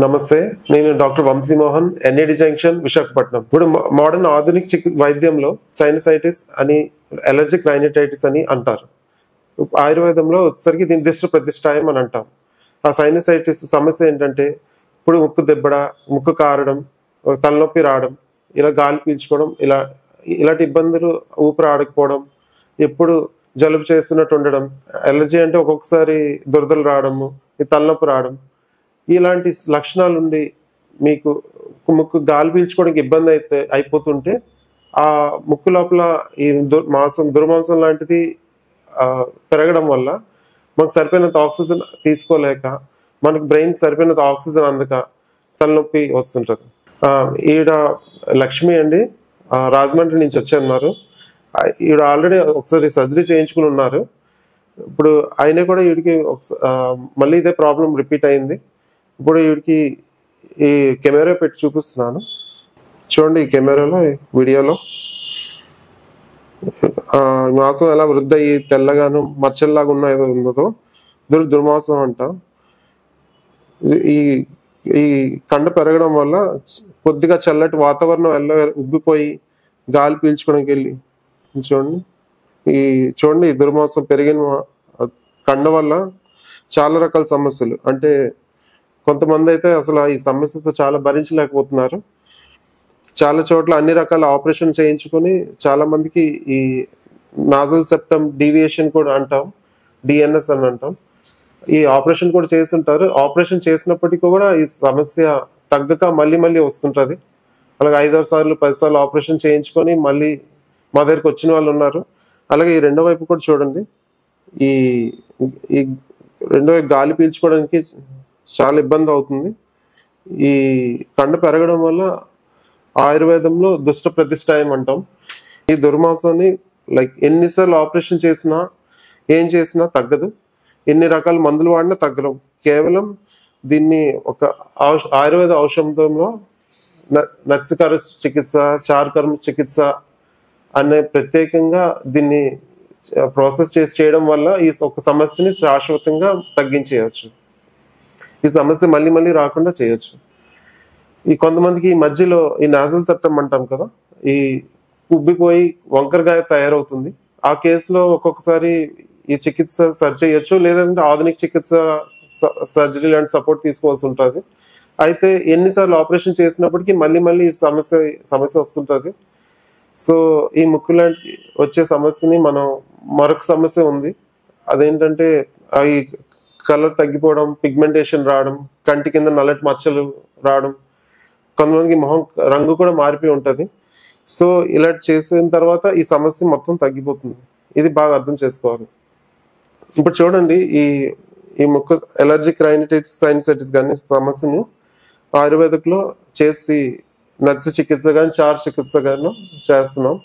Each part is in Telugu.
నమస్తే, నేను doctor Vamsi Mohan, NAD junction, Visakhapatnam. ఇప్పుడు మోడర్న్ ఆధునిక వైద్యంలో సైనసైటిస్ అని, అలర్జిక్ రైనైటిస్ అని అంటారు. ఆయుర్వేదంలో వచ్చేసరికి దీని దిష్టి ప్రతిష్టాయం అని అంటాం. ఆ సైనసైటిస్ సమస్య ఏంటంటే ఇప్పుడు ముక్కు దెబ్బడ, ముక్కు కారడం, తలనొప్పి రావడం, ఇలా గాలి పీల్చుకోవడం, ఇలాంటి ఇబ్బందులు, ఊపిరి ఆడకపోవడం, ఎప్పుడు జలుబు చేస్తున్నట్టు ఉండడం, అలర్జీ అంటే ఒక్కొక్కసారి దురదలు రావడము, తలనొప్పి రావడం, ఇలాంటి లక్షణాలు ఉండి మీకు ముక్కు గాలి పీల్చుకోవడానికి ఇబ్బంది అయిపోతుంటే ఆ ముక్కు లోపల ఈ దుర్మాంసం లాంటిది పెరగడం వల్ల మనకు సరిపోయినంత ఆక్సిజన్ తీసుకోలేక, మనకు బ్రెయిన్కి సరిపోయినంత ఆక్సిజన్ అందక తలనొప్పి వస్తుంటుంది. ఈవిడ లక్ష్మి అండి, రాజమండ్రి నుంచి వచ్చారు. ఈవిడ ఆల్రెడీ ఒకసారి సర్జరీ చేయించుకుని ఉన్నారు. ఇప్పుడు అయినా కూడా వీడికి మళ్ళీ ఇదే ప్రాబ్లం రిపీట్ అయింది. ఇప్పుడు వీడికి ఈ కెమెరా పెట్టి చూపిస్తున్నాను, చూడండి. ఈ కెమెరాలో, వీడియోలో మాంసం ఎలా వృద్ధి అయ్యి తెల్లగాను మచ్చల్లాగా ఉన్న ఏదో ఉన్నదో దుర్మాంసం అంట. ఈ కండ పెరగడం వల్ల కొద్దిగా చల్లటి వాతావరణం ఉబ్బిపోయి గాలి పీల్చుకోవడానికి వెళ్ళి చూడండి ఈ దుర్మాంసం పెరిగిన కండ వల్ల చాలా రకాల సమస్యలు. అంటే కొంతమంది అయితే అసలు ఈ సమస్యతో చాలా భరించలేకపోతున్నారు. చాలా చోట్ల అన్ని రకాల ఆపరేషన్ చేయించుకొని చాలా మందికి ఈ నాజల్ సెప్టమ్ డీవియేషన్ కూడా అంటాం, డిఎన్ఎస్ అని అంటాం. ఈ ఆపరేషన్ కూడా చేస్తుంటారు. ఆపరేషన్ చేసినప్పటికీ కూడా ఈ సమస్య తగ్గక మళ్ళీ వస్తుంటుంది. అలాగే 5-6 సార్లు 10 సార్లు ఆపరేషన్ చేయించుకొని మళ్ళీ మా దగ్గరికి వచ్చిన వాళ్ళు ఉన్నారు. అలాగే ఈ రెండో వైపు కూడా చూడండి, ఈ రెండో వైపు గాలి పీల్చుకోవడానికి చాలా ఇబ్బంది అవుతుంది. ఈ కండ పెరగడం వల్ల ఆయుర్వేదంలో దుష్ట ప్రతిష్టాయం అంటాం. ఈ దుర్మాంసాన్ని ఎన్నిసార్లు ఆపరేషన్ చేసినా, ఏం చేసినా తగ్గదు. ఎన్ని రకాల మందులు వాడినా తగ్గడం. కేవలం దీన్ని ఒక ఆయుర్వేద ఔషధంలో నత్సికర చికిత్స, చార్కర్మ చికిత్స అనే ప్రత్యేకంగా దీన్ని ప్రాసెస్ చేయడం వల్ల ఈ ఒక సమస్యని శాశ్వతంగా తగ్గించేయచ్చు. ఈ సమస్య మళ్ళీ రాకుండా చేయొచ్చు. ఈ కొంతమందికి ఈ మధ్యలో ఈ నాజల్ సెప్టమ్ అంటాం కదా, ఈ ఉబ్బిపోయి వంకరగా తయారవుతుంది. ఆ కేసులో ఒక్కొక్కసారి ఈ చికిత్స సరి చేయొచ్చు, లేదంటే ఆధునిక చికిత్స సర్జరీ లాంటి సపోర్ట్ తీసుకోవాల్సి ఉంటుంది. అయితే ఎన్నిసార్లు ఆపరేషన్ చేసినప్పటికీ మళ్ళీ ఈ సమస్య వస్తుంటుంది. సో ఈ ముక్కు లాంటి వచ్చే సమస్యని మరొక సమస్య ఉంది. అదేంటంటే ఈ కలర్ తగ్గిపోవడం, పిగ్మెంటేషన్ రావడం, కంటి కింద నల్లటి మచ్చలు రావడం, కొంతమందికి మొహం రంగు కూడా మారిపోయి ఉంటుంది. సో ఇలా చేసిన తర్వాత ఈ సమస్య మొత్తం తగ్గిపోతుంది. ఇది బాగా అర్థం చేసుకోవాలి. ఇప్పుడు చూడండి, ఈ ముక్కు అలర్జిక్ రైనైటిస్, సైనసైటిస్ కానీ సమస్యను ఆయుర్వేదిక్లో చేసి నత్సి చికిత్స కానీ, చార్ చికిత్స కానీ చేస్తున్నాం.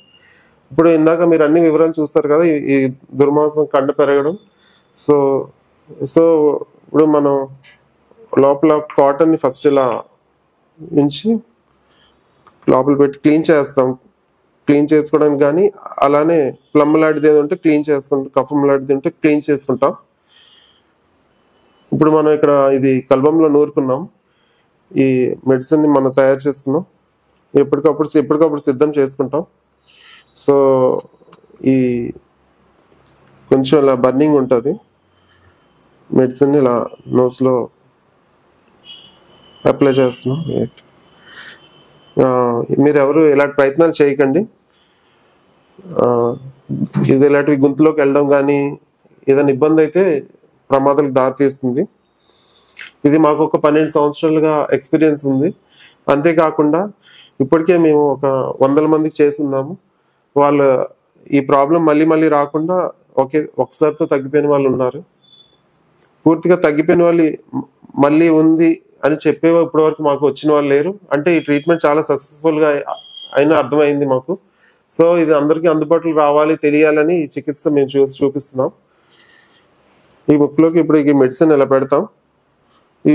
ఇప్పుడు ఇందాక మీరు అన్ని వివరాలు చూస్తారు కదా, ఈ దుర్మాంసం కండ పెరగడం. సో ఇప్పుడు మనం లోపల కాటన్ని ఫస్ట్ ఇలా ఉంచి లోపల పెట్టి క్లీన్ చేస్తాం. క్లీన్ చేసుకోవడానికి కానీ, అలానే ప్లమ్ లాంటిది ఏదో ఉంటే క్లీన్ చేసుకుంటాం, కఫం లాంటిది ఉంటే క్లీన్ చేసుకుంటాం. ఇప్పుడు మనం ఇక్కడ ఇది కల్బంలో నూరుకున్నాం. ఈ మెడిసిన్ని మనం తయారు చేసుకున్నాం. ఎప్పటికప్పుడు సిద్ధం చేసుకుంటాం. సో ఈ కొంచెం ఇలా బర్నింగ్ ఉంటుంది. మెడిసిన్ ఇలా నోస్లో అప్లై చేస్తున్నాం. మీరు ఎవరు ఇలాంటి ప్రయత్నాలు చేయకండి. ఇలాంటివి గొంతులోకి వెళ్ళడం కానీ ఏదైనా ఇబ్బంది అయితే ప్రమాదాలకు దారితీస్తుంది. ఇది మాకు ఒక 12 సంవత్సరాలుగా ఎక్స్పీరియన్స్ ఉంది. అంతేకాకుండా ఇప్పటికే మేము ఒక 100 మందికి చేస్తున్నాము. వాళ్ళు ఈ ప్రాబ్లం మళ్ళీ రాకుండా ఒకసారితో తగ్గిపోయిన వాళ్ళు ఉన్నారు. పూర్తిగా తగ్గిపోయిన వాళ్ళు మళ్ళీ ఉంది అని చెప్పేవో ఇప్పటి వరకు మాకు వచ్చిన వాళ్ళు లేరు. అంటే ఈ ట్రీట్మెంట్ చాలా సక్సెస్ఫుల్గా అయినా అర్థమైంది మాకు. సో ఇది అందరికీ అందుబాటులో రావాలి, తెలియాలని ఈ చికిత్స మేము చూపిస్తున్నాం. ఈ ముక్కులోకి ఇప్పుడు ఈ మెడిసిన్ ఇలా పెడతాం. ఈ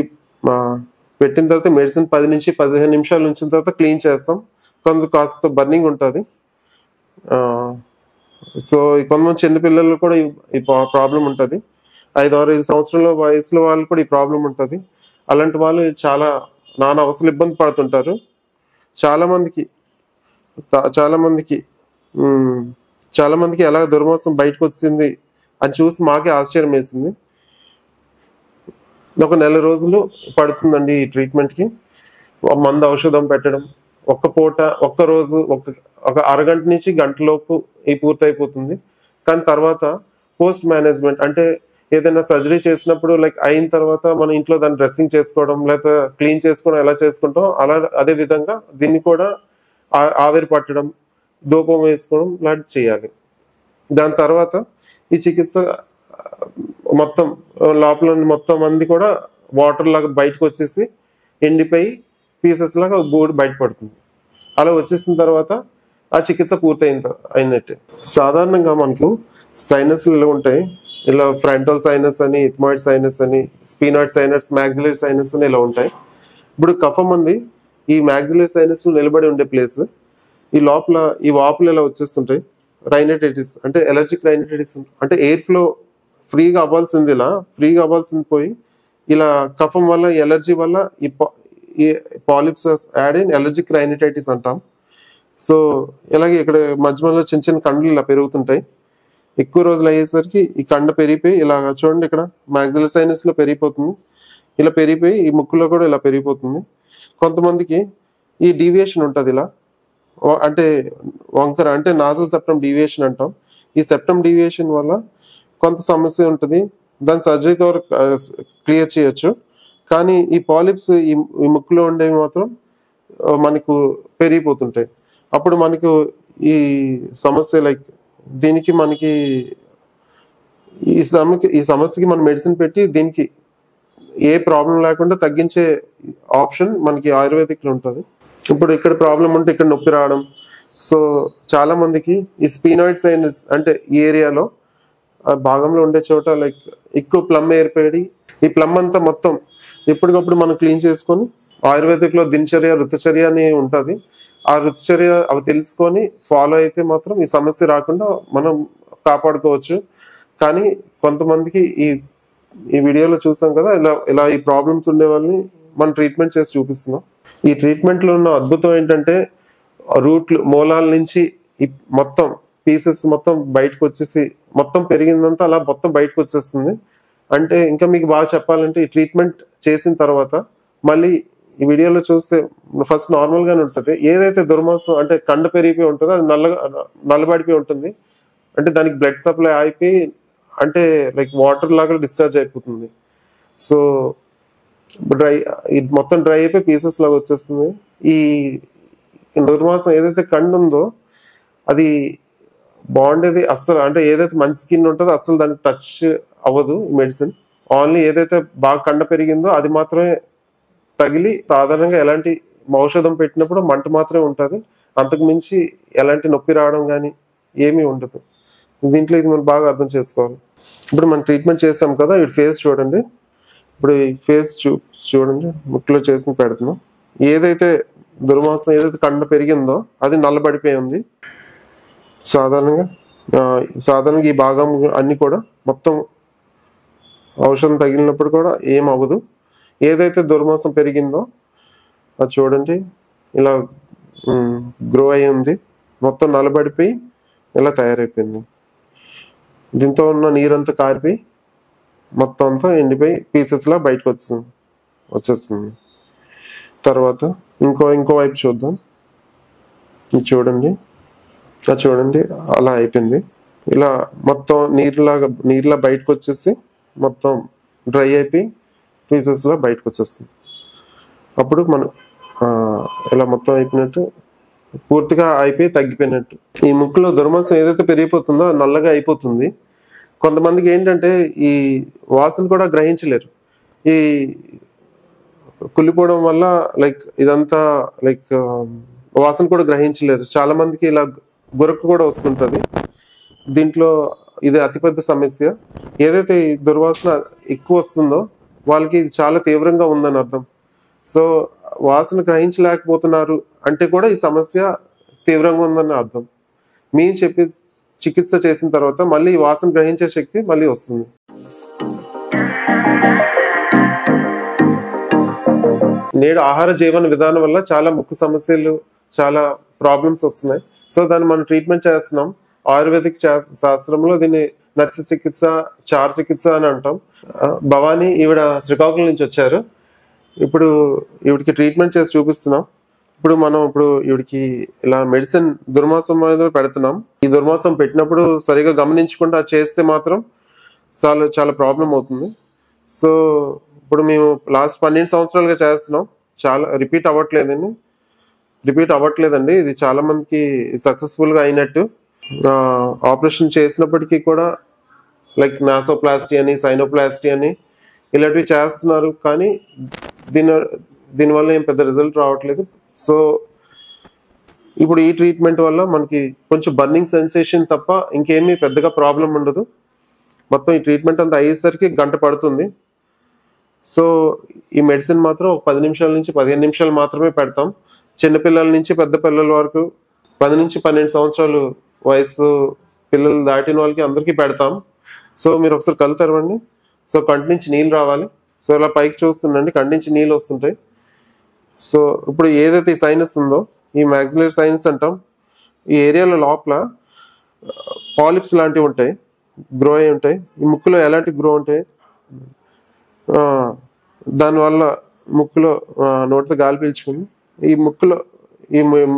పెట్టిన తర్వాత మెడిసిన్ 10 నుంచి 15 నిమిషాలు ఉంచిన తర్వాత క్లీన్ చేస్తాం. కాస్త బర్నింగ్ ఉంటుంది. సో కొంతమంది చిన్నపిల్లలు కూడా ఈ ప్రాబ్లం ఉంటుంది. 5-6 సంవత్సరాల వయసులో వాళ్ళు కూడా ఈ ప్రాబ్లం ఉంటుంది. అలాంటి వాళ్ళు చాలా నానా అవసరం ఇబ్బంది పడుతుంటారు. చాలా మందికి చాలా మందికి చాలా మందికి ఎలా దుర్మాసం బయటకు వచ్చింది అని చూసి మాకే ఆశ్చర్యం వేసింది. ఒక నెల రోజులు పడుతుందండి ఈ ట్రీట్మెంట్కి. మందు ఔషధం పెట్టడం, ఒక్క పూట ఒక్క రోజు ఒక అరగంట నుంచి గంటలోపు పూర్తయిపోతుంది. కానీ తర్వాత పోస్ట్ మేనేజ్మెంట్ అంటే ఏదైనా సర్జరీ చేసినప్పుడు లైక్ అయిన తర్వాత మనం ఇంట్లో దాన్ని డ్రెస్సింగ్ చేసుకోవడం లేదా క్లీన్ చేసుకోవడం ఎలా చేసుకుంటాం అదే విధంగా దీన్ని కూడా ఆవిరి పట్టడం, ధూపం వేసుకోవడం లాంటి చేయాలి. దాని తర్వాత ఈ చికిత్స మొత్తం లోపల మొత్తం మంది కూడా వాటర్ లాగా బయటకు వచ్చేసి ఎండిపోయి పీసెస్ లాగా బోర్డు బయటపడుతుంది. అలా వచ్చేసిన తర్వాత ఆ చికిత్స అయినట్టే. సాధారణంగా మనకు సైనస్లు ఇలా ఉంటాయి. ఇలా ఫ్రంటల్ సైనస్ అని, ఇథమాయిడ్ సైనస్ అని, స్పీనాయిడ్ సైనస్, మ్యాక్సిలరీ సైనస్ అని ఇలా ఉంటాయి. ఇప్పుడు కఫం ఉంది ఈ మ్యాక్సిలరీ సైనస్ నిలబడి ఉండే ప్లేస్, ఈ లోపల ఈ వాపులు ఇలా వచ్చేస్తుంటాయి. రైనైటిస్ అంటే ఎలర్జిక్ రైనైటిస్ అంటే ఎయిర్ ఫ్లో ఫ్రీగా అవ్వాల్సింది ఇలా ఫ్రీగా అవ్వాల్సింది పోయి ఇలా కఫం వల్ల ఎలర్జీ వల్ల ఈ పాలిప్స్ యాడ్ అయిన ఎలర్జిక్ రైనైటిస్ అంటాం. సో ఇలాగే ఇక్కడ మధ్యలో చిన్న చిన్న కండలు ఇలా పెరుగుతుంటాయి. ఎక్కువ రోజులు అయ్యేసరికి ఈ కండ పెరిగిపోయి ఇలా చూడండి ఇక్కడ మ్యాక్సిలరీ సైనస్ లో పెరిగిపోతుంది. ఇలా పెరిగిపోయి ఈ ముక్కులో కూడా ఇలా పెరిగిపోతుంది. కొంతమందికి ఈ డీవియేషన్ ఉంటుంది ఇలా అంటే వంకర అంటే నాజల్ సెప్టమ్ డీవియేషన్ అంటాం. ఈ సెప్టమ్ డీవియేషన్ వల్ల కొంత సమస్య ఉంటుంది. దాని సర్జరీతో క్లియర్ చేయొచ్చు. కానీ ఈ పాలిప్స్ ఈ ముక్కులో ఉండేవి మాత్రం మనకు పెరిగిపోతుంటాయి. అప్పుడు మనకు ఈ సమస్య లైక్ దీనికి మనకి ఈ సమస్యకి మనం మెడిసిన్ పెట్టి దీనికి ఏ ప్రాబ్లం లేకుండా తగ్గించే ఆప్షన్ మనకి ఆయుర్వేదిక్లో ఉంటుంది. ఇప్పుడు ఇక్కడ ప్రాబ్లం ఉంటే ఇక్కడ నొప్పి రావడం. సో చాలా మందికి ఈ స్పీనాయిడ్ సైనస్ అంటే ఈ ఏరియాలో భాగంలో ఉండే చోట లైక్ ఎక్కువ ప్లమ్ ఏర్పడి ఈ ప్లమ్ అంతా మొత్తం ఎప్పటికప్పుడు మనం క్లీన్ చేసుకొని ఆయుర్వేదిక్లో దినచర్య ఋతుచర్య అని ఉంటుంది. ఆ ఋతుచర్య అవి తెలుసుకొని ఫాలో అయితే మాత్రం ఈ సమస్య రాకుండా మనం కాపాడుకోవచ్చు. కానీ కొంతమందికి ఈ వీడియోలో చూసాం కదా ఇలా ఈ ప్రాబ్లమ్స్ ఉండే వాళ్ళని మనం ట్రీట్మెంట్ చేసి చూపిస్తున్నాం. ఈ ట్రీట్మెంట్లో ఉన్న అద్భుతం ఏంటంటే రూట్లు మూలాల నుంచి ఈ మొత్తం పీసెస్ మొత్తం బయటకు వచ్చేసి మొత్తం పెరిగిందంతా అలా మొత్తం బయటకు వచ్చేస్తుంది. అంటే ఇంకా మీకు బాగా చెప్పాలంటే ఈ ట్రీట్మెంట్ చేసిన తర్వాత మళ్ళీ ఈ వీడియోలో చూస్తే ఫస్ట్ నార్మల్ గానే ఉంటుంది. ఏదైతే దుర్మాంసం అంటే కండ పెరిగిపోయి ఉంటుందో అది నల్లబడిపోయి ఉంటుంది. అంటే దానికి బ్లడ్ సప్లై అయిపోయి అంటే లైక్ వాటర్ లాగా డిశ్చార్జ్ అయిపోతుంది. సో మొత్తం డ్రై అయిపోయి పీసెస్ లాగా వచ్చేస్తుంది. ఈ దుర్మాంసం ఏదైతే కండు ఉందో అది బాగుండేది అస్సలు అంటే ఏదైతే మంచి స్కిన్ ఉంటుందో అస్సలు దానికి టచ్ అవ్వదు మెడిసిన్. ఓన్లీ ఏదైతే బాగా కండ పెరిగిందో అది మాత్రమే తగిలి సాధారణంగా ఎలాంటి ఔషధం పెట్టినప్పుడు మంట మాత్రమే ఉంటుంది. అంతకు మించి ఎలాంటి నొప్పి రావడం కానీ ఏమీ ఉండదు. దీంట్లో ఇది మనం బాగా అర్థం చేసుకోవాలి. ఇప్పుడు మనం ట్రీట్మెంట్ చేస్తాం కదా, ఈ ఫేస్ చూడండి. ఇప్పుడు ఈ ఫేస్ చూడండి ముక్కులో చేసి పెడుతున్నాం. ఏదైతే దుర్మాంసం ఏదైతే కండ పెరిగిందో అది నల్లబడిపోయి ఉంది. సాధారణంగా ఈ భాగం అన్ని కూడా మొత్తం ఔషధం తగిలినప్పుడు కూడా ఏం అవ్వదు. ఏదైతే దుర్మాంసం పెరిగిందో అది చూడండి ఇలా గ్రో అయ్యి ఉంది, మొత్తం నల్లబడిపోయి ఇలా తయారైపోయింది. దీంతో ఉన్న నీరంతా కారిపోయి మొత్తం అంతా ఎండిపోయి పీసెస్ లా బయటకు వచ్చేస్తుంది. తర్వాత ఇంకో వైపు చూద్దాం. ఇది చూడండి అలా అయిపోయింది. ఇలా మొత్తం నీరులా బయటకు వచ్చేసి మొత్తం డ్రై అయిపోయి పీసెస్ లా బయటకు వచ్చేస్తుంది. అప్పుడు మనం ఇలా మొత్తం అయిపోయినట్టు పూర్తిగా అయిపోయి తగ్గిపోయినట్టు. ఈ ముక్కులో దుర్మాంసం ఏదైతే పెరిగిపోతుందో అది నల్లగా అయిపోతుంది. కొంతమందికి ఏంటంటే ఈ వాసన కూడా గ్రహించలేరు. ఈ కుళ్ళిపోవడం వల్ల లైక్ ఇదంతా లైక్ వాసన కూడా గ్రహించలేరు. చాలా మందికి ఇలా గురక కూడా వస్తుంటది. దీంట్లో ఇది అతిపెద్ద సమస్య. ఏదైతే ఈ దుర్వాసన ఎక్కువ వస్తుందో వాళ్ళకి ఇది చాలా తీవ్రంగా ఉందని అర్థం. సో వాసన గ్రహించలేకపోతున్నారు అంటే కూడా ఈ సమస్య తీవ్రంగా ఉందని అర్థం. మీరు చెప్పి చికిత్స చేసిన తర్వాత మళ్ళీ ఈ వాసన గ్రహించే శక్తి మళ్ళీ వస్తుంది. నేడు ఆహార జీవన విధానం వల్ల చాలా ముక్కు సమస్యలు, చాలా ప్రాబ్లమ్స్ వస్తున్నాయి. సో దాన్ని మనం ట్రీట్మెంట్ చేస్తున్నాం. ఆయుర్వేదిక్ శాస్త్రంలో దీన్ని నత్స చికిత్స, చార చికిత్స అని అంటాం. భవానీ ఈవిడ శ్రీకాకుళం నుంచి వచ్చారు. ఇప్పుడు ఈవిడికి ట్రీట్మెంట్ చేసి చూపిస్తున్నాం. ఇప్పుడు ఈవిడికి ఇలా మెడిసిన్ దుర్మాసం మీద పెడుతున్నాం. ఈ దుర్మాసం పెట్టినప్పుడు సరిగా గమనించకుండా చేస్తే మాత్రం చాలా ప్రాబ్లం అవుతుంది. సో ఇప్పుడు మేము లాస్ట్ 12 సంవత్సరాలుగా చేస్తున్నాం. చాలా రిపీట్ అవ్వట్లేదండి. ఇది చాలా మందికి సక్సెస్ఫుల్ గా అయినట్టు. ఆపరేషన్ చేసినప్పటికీ కూడా లైక్ నాసోప్లాస్టీ అని, సైనోప్లాస్టీ అని ఇలాంటివి చేస్తున్నారు. కానీ దీనివల్ల ఏం పెద్ద రిజల్ట్ రావట్లేదు. సో ఇప్పుడు ఈ ట్రీట్మెంట్ వల్ల మనకి కొంచెం బర్నింగ్ సెన్సేషన్ తప్ప ఇంకేమీ పెద్దగా ప్రాబ్లం ఉండదు. మొత్తం ఈ ట్రీట్మెంట్ అంతా అయ్యేసరికి గంట పడుతుంది. సో ఈ మెడిసిన్ మాత్రం 10 నిమిషాల నుంచి 15 నిమిషాలు మాత్రమే పెడతాం. చిన్నపిల్లల నుంచి పెద్ద పిల్లల వరకు 10 నుంచి 12 సంవత్సరాలు వయసు పిల్లలు దాటిన వాళ్ళకి అందరికీ పెడతాం. సో మీరు ఒకసారి కళ్ళు తెరవండి. సో కంటి నుంచి నీళ్ళు రావాలి. సో ఇలా పైకి చూస్తుండండి, కంటి నుంచి నీళ్ళు వస్తుంటాయి. సో ఇప్పుడు ఏదైతే ఈ సైనస్ ఉందో, ఈ మ్యాక్సిలరీ సైనస్ అంటాం, ఈ ఏరియాలో లోపల పాలిప్స్ లాంటివి ఉంటాయి, గ్రో అయి ఉంటాయి. ఈ ముక్కులో ఎలాంటి గ్రో ఉంటాయి, దానివల్ల ముక్కులో నోటితో గాలి పీల్చుకుని ఈ ముక్కులో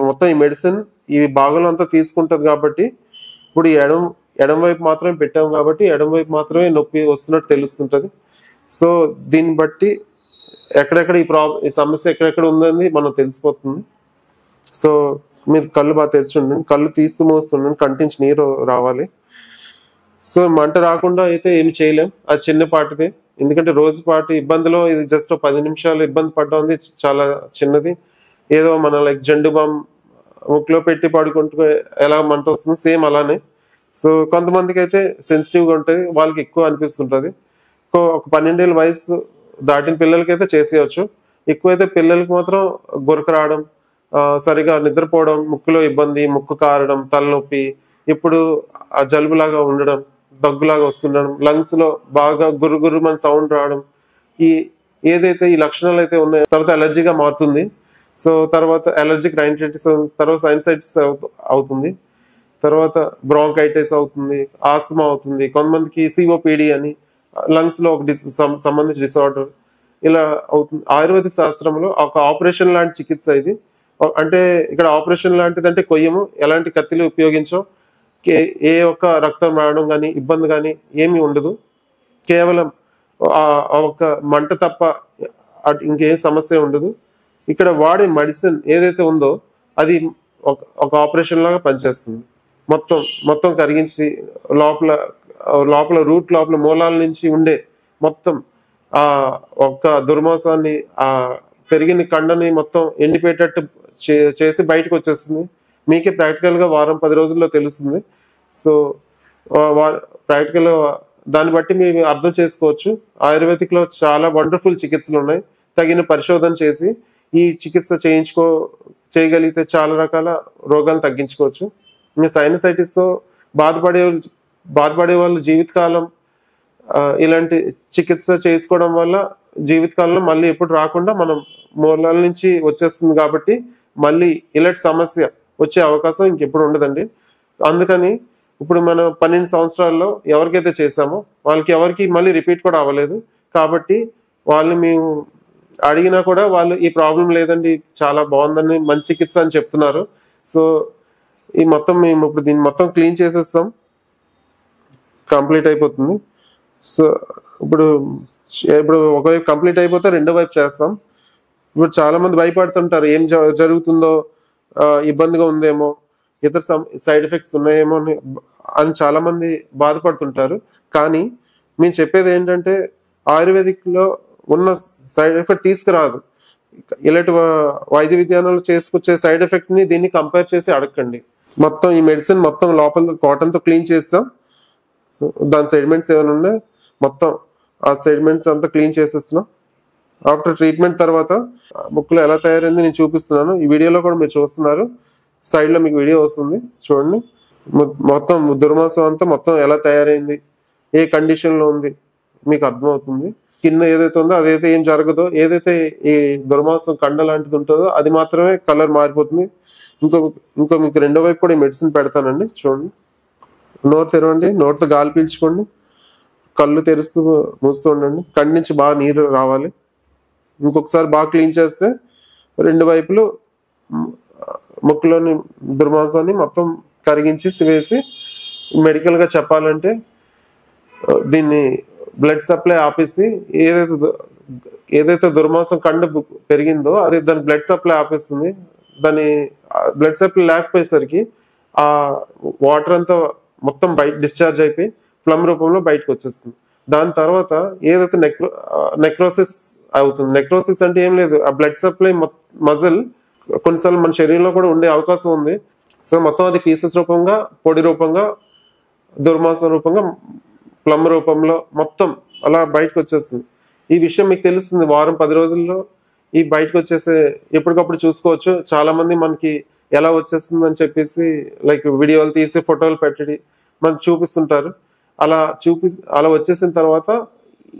మొత్తం ఈ మెడిసిన్ ఈ భాగంలో అంతా తీసుకుంటుంది. కాబట్టి ఇప్పుడు ఎడం వైపు మాత్రమే పెట్టాము కాబట్టి ఎడం వైపు మాత్రమే నొప్పి వస్తున్నట్టు తెలుస్తుంటది. సో దీన్ని బట్టి ఎక్కడెక్కడ ఈ సమస్య ఎక్కడెక్కడ ఉందని మనం తెలిసిపోతుంది. సో మీరు కళ్ళు బాగా తెరిచుండండి, కళ్ళు తీస్తూ మోస్తుండండి, కంటించి నీరు రావాలి. సో మంట రాకుండా అయితే ఏమి చేయలేం, అది చిన్నపాటిది. ఎందుకంటే రోజుపాటు ఇబ్బందిలో ఇది జస్ట్ 10 నిమిషాలు ఇబ్బంది పడ్డం చాలా చిన్నది. ఏదో మన లైక్ జండు బామ్ ముక్కులో పెట్టి పడుకుంటూ ఎలా మంట వస్తుంది సేమ్ అలానే. సో కొంతమందికి అయితే సెన్సిటివ్గా ఉంటుంది, వాళ్ళకి ఎక్కువ అనిపిస్తుంటుంది. ఒక 12 ఏళ్ళ వయసు దాటిన పిల్లలకైతే చేసేయచ్చు. ఎక్కువైతే పిల్లలకి మాత్రం గురక రావడం, సరిగా నిద్రపోవడం, ముక్కులో ఇబ్బంది, ముక్కు కారడం, తలనొప్పి, ఇప్పుడు ఆ జలుబులాగా ఉండడం, దగ్గులాగా వస్తుండడం, లంగ్స్ లో బాగా గురు మన సౌండ్ రావడం, ఏదైతే ఈ లక్షణాలు అయితే ఉన్నాయో తర్వాత అలర్జీగా మారుతుంది. సో తర్వాత అలర్జిక్ రైనైటిస్, తర్వాత సైనసైటిస్ అవుతుంది, తర్వాత బ్రాంకైటిస్ అవుతుంది, ఆస్తమా అవుతుంది, కొంతమందికి సిఓపిడి అని లంగ్స్ లో ఒక సంబంధించిన డిసార్డర్ ఇలా అవుతుంది. ఆయుర్వేదిక్ శాస్త్రంలో ఒక ఆపరేషన్ లాంటి చికిత్స ఇది. అంటే ఇక్కడ ఆపరేషన్ లాంటిది అంటే కొయ్యము, ఎలాంటి కత్తిలు ఉపయోగించో, ఏ ఒక్క రక్తం రావడం కానీ ఇబ్బంది కానీ ఏమీ ఉండదు. కేవలం ఒక మంట తప్ప ఇంకేం సమస్య ఉండదు. ఇక్కడ వాడే మెడిసిన్ ఏదైతే ఉందో అది ఒక ఆపరేషన్ లాగా పనిచేస్తుంది. మొత్తం కరిగించి లోపల రూట్ లోపల మూలాల నుంచి ఉండే మొత్తం ఒక్క దుర్మాసాన్ని, ఆ పెరిగిన కండని మొత్తం ఎండిపోయేటట్టు చేసి బయటకు వచ్చేస్తుంది. మీకే ప్రాక్టికల్ గా వారం 10 రోజుల్లో తెలుస్తుంది. సో ప్రాక్టికల్ దాన్ని బట్టి మీరు అర్థం చేసుకోవచ్చు. ఆయుర్వేదిక్ లో చాలా వండర్ఫుల్ చికిత్సలు ఉన్నాయి. తగిన పరిశోధన చేసి ఈ చికిత్స చేయగలిగితే చాలా రకాల రోగాలు తగ్గించుకోవచ్చు. ఇంకా సైనసైటిస్ తో బాధపడే వాళ్ళు జీవితకాలం ఇలాంటి చికిత్స చేసుకోవడం వల్ల జీవితకాలంలో మళ్ళీ ఎప్పుడు రాకుండా మనం మూలాల నుంచి వచ్చేస్తుంది. కాబట్టి మళ్ళీ ఇలాంటి సమస్య వచ్చే అవకాశం ఇంకెప్పుడు ఉండదండి. అందుకని ఇప్పుడు మనం 12 సంవత్సరాల్లో ఎవరికైతే చేసామో వాళ్ళకి ఎవరికి మళ్ళీ రిపీట్ కూడా అవ్వలేదు. కాబట్టి వాళ్ళు మేము అడిగినా కూడా వాళ్ళు ఈ ప్రాబ్లం లేదండి, చాలా బాగుందని, మంచి చికిత్స అని చెప్తున్నారు. సో మేము ఇప్పుడు దీన్ని మొత్తం క్లీన్ చేసేస్తాం, కంప్లీట్ అయిపోతుంది. సో ఇప్పుడు ఒకవైపు కంప్లీట్ అయిపోతే రెండో వైపు చేస్తాం. ఇప్పుడు చాలా మంది భయపడుతుంటారు, ఏం జరుగుతుందో, ఇబ్బందిగా ఉందేమో, ఇతర సైడ్ ఎఫెక్ట్స్ ఉన్నాయేమో అని చాలా మంది బాధపడుతుంటారు. కానీ మేము చెప్పేది ఏంటంటే ఆయుర్వేదిక్ లో ఉన్న సైడ్ ఎఫెక్ట్ తీసుకురాదు. ఇలాంటి వైద్య విధానాలు చేసుకొచ్చే సైడ్ ఎఫెక్ట్ ని దీన్ని కంపేర్ చేసి అడగండి. మొత్తం ఈ మెడిసిన్ మొత్తం లోపల కాటన్ తో క్లీన్ చేస్తాం. సో దాని సెడిమెంట్స్ ఏమైనా ఉన్నాయి మొత్తం ఆ సెడిమెంట్స్ అంతా క్లీన్ చేసేస్తున్నాం. ఆఫ్టర్ ట్రీట్మెంట్ తర్వాత ముక్కులో ఎలా తయారైంది నేను చూపిస్తున్నాను. ఈ వీడియోలో కూడా మీరు చూస్తున్నారు, సైడ్ లో మీకు వీడియో వస్తుంది చూడండి. మొత్తం దుర్మాసం అంతా మొత్తం ఎలా తయారైంది, ఏ కండిషన్ లో ఉంది, మీకు అర్థమవుతుంది. కింద ఏదైతే ఉందో అదైతే ఏం జరగదో, ఏదైతే ఈ దుర్మాంసం కండ లాంటిది ఉంటుందో అది మాత్రమే కలర్ మారిపోతుంది. ఇంకో మీకు రెండో వైపు కూడా ఈ మెడిసిన్ పెడతానండి. చూడండి, నోరు తెరవండి, నోరుతో గాలి పీల్చుకోండి, కళ్ళు తెరుస్తూ మూస్తూ ఉండండి. కంటి నుంచి బాగా నీరు రావాలి. ఇంకొకసారి బాగా క్లీన్ చేస్తే రెండు వైపులు ముక్కులోని దుర్మాంసాన్ని మొత్తం కరిగించి వేసి, మెడికల్గా చెప్పాలంటే దీన్ని బ్లడ్ సప్లై ఆపేసి ఏదైతే దుర్మాంసం కండ పెరిగిందో అది దాని బ్లడ్ సప్లై ఆపేస్తుంది. దాని బ్లడ్ సప్లై లేకపోయేసరికి ఆ వాటర్ అంతా మొత్తం బయట డిశ్చార్జ్ అయిపోయి ప్లమ్ రూపంలో బయటకు వచ్చేస్తుంది. దాని తర్వాత ఏదైతే నెక్రోసిస్ అవుతుంది. నెక్రోసిస్ అంటే ఏం లేదు, ఆ బ్లడ్ సప్లై మజిల్ కొన్నిసార్లు మన శరీరంలో కూడా ఉండే అవకాశం ఉంది. సో మొత్తం అది పీసెస్ రూపంగా, పొడి రూపంగా, దుర్మాంసం రూపంగా, ప్లమ్ రూపంలో మొత్తం అలా బయటకు వచ్చేస్తుంది. ఈ విషయం మీకు తెలుస్తుంది వారం 10 రోజుల్లో ఈ బయటకు వచ్చేసే ఎప్పటికప్పుడు చూసుకోవచ్చు. చాలా మంది మనకి ఎలా వచ్చేస్తుంది అని చెప్పేసి లైక్ వీడియోలు తీసి ఫోటోలు పెట్టి మనకు చూపిస్తుంటారు. అలా వచ్చేసిన తర్వాత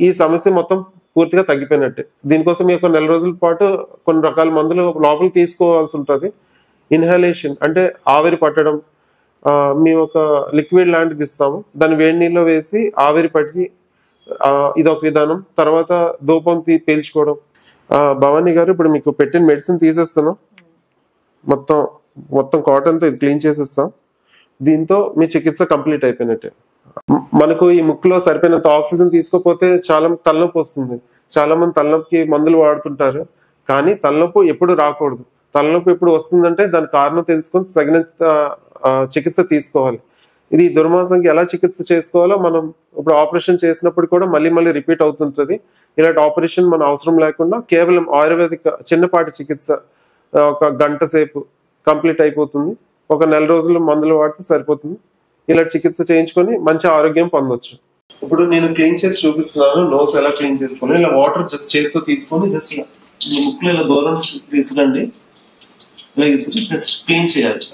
ఈ సమస్య మొత్తం పూర్తిగా తగ్గిపోయినట్టే. దీనికోసం మీకు 4 రోజుల పాటు కొన్ని రకాల మందులు లోపల తీసుకోవాల్సి ఉంటుంది. ఇన్హలేషన్ అంటే ఆవిరి పట్టడం, మేము ఒక లిక్విడ్ లాంటిది ఇస్తాము, దాన్ని వేడి నీళ్ళలో వేసి ఆవిరి పట్టి ఇదొక విధానం. తర్వాత ధూపం పీల్చుకోవడం. భవానీ గారు, ఇప్పుడు మీకు పెట్టిన మెడిసిన్ తీసేస్తాను, మొత్తం కాటన్తో ఇది క్లీన్ చేసేస్తాం. దీంతో మీ చికిత్స కంప్లీట్ అయిపోయినట్టే. మనకు ఈ ముక్కులో సరిపోయినంత ఆక్సిజన్ తీసుకోకపోతే చాలా తలనొప్పి వస్తుంది. చాలా మంది తలనొప్పికి మందులు వాడుతుంటారు, కానీ తలనొప్పి ఎప్పుడు రాకూడదు. తలనొప్పి ఎప్పుడు వస్తుందంటే దాని కారణం తెలుసుకొని తగినంత చికిత్స తీసుకోవాలి. ఇది దుర్మాంసంకి ఎలా చికిత్స చేసుకోవాలో మనం ఇప్పుడు ఆపరేషన్ చేసినప్పుడు కూడా మళ్ళీ రిపీట్ అవుతుంటుంది. ఇలాంటి ఆపరేషన్ మన అవసరం లేకుండా కేవలం ఆయుర్వేదిక చిన్నపాటి చికిత్స 1 గంట సేపు కంప్లీట్ అయిపోతుంది. ఒక 4 రోజులు మందులు వాడితే సరిపోతుంది. ఇలా చికిత్స చేయించుకొని మంచి ఆరోగ్యం పొందొచ్చు. ఇప్పుడు నేను క్లీన్ చేసి చూపిస్తున్నాను నోస్ ఎలా క్లీన్ చేసుకోవాలి. ఇలా వాటర్ జస్ట్ చేతితో తీసుకొని జస్ట్ ముక్కులో ఇలా దూరం తీసుకురండి. ఇలా జస్ట్ క్లీన్ చేయాలి.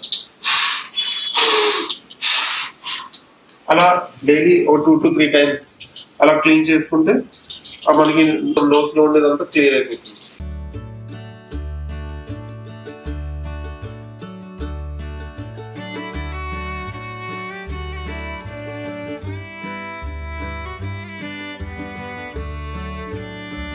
అలా డైలీ 2 to 3 times అలా క్లీన్ చేసుకుంటే మనకి నోస్ లో ఉండేదంతా క్లియర్ అయిపోతుంది.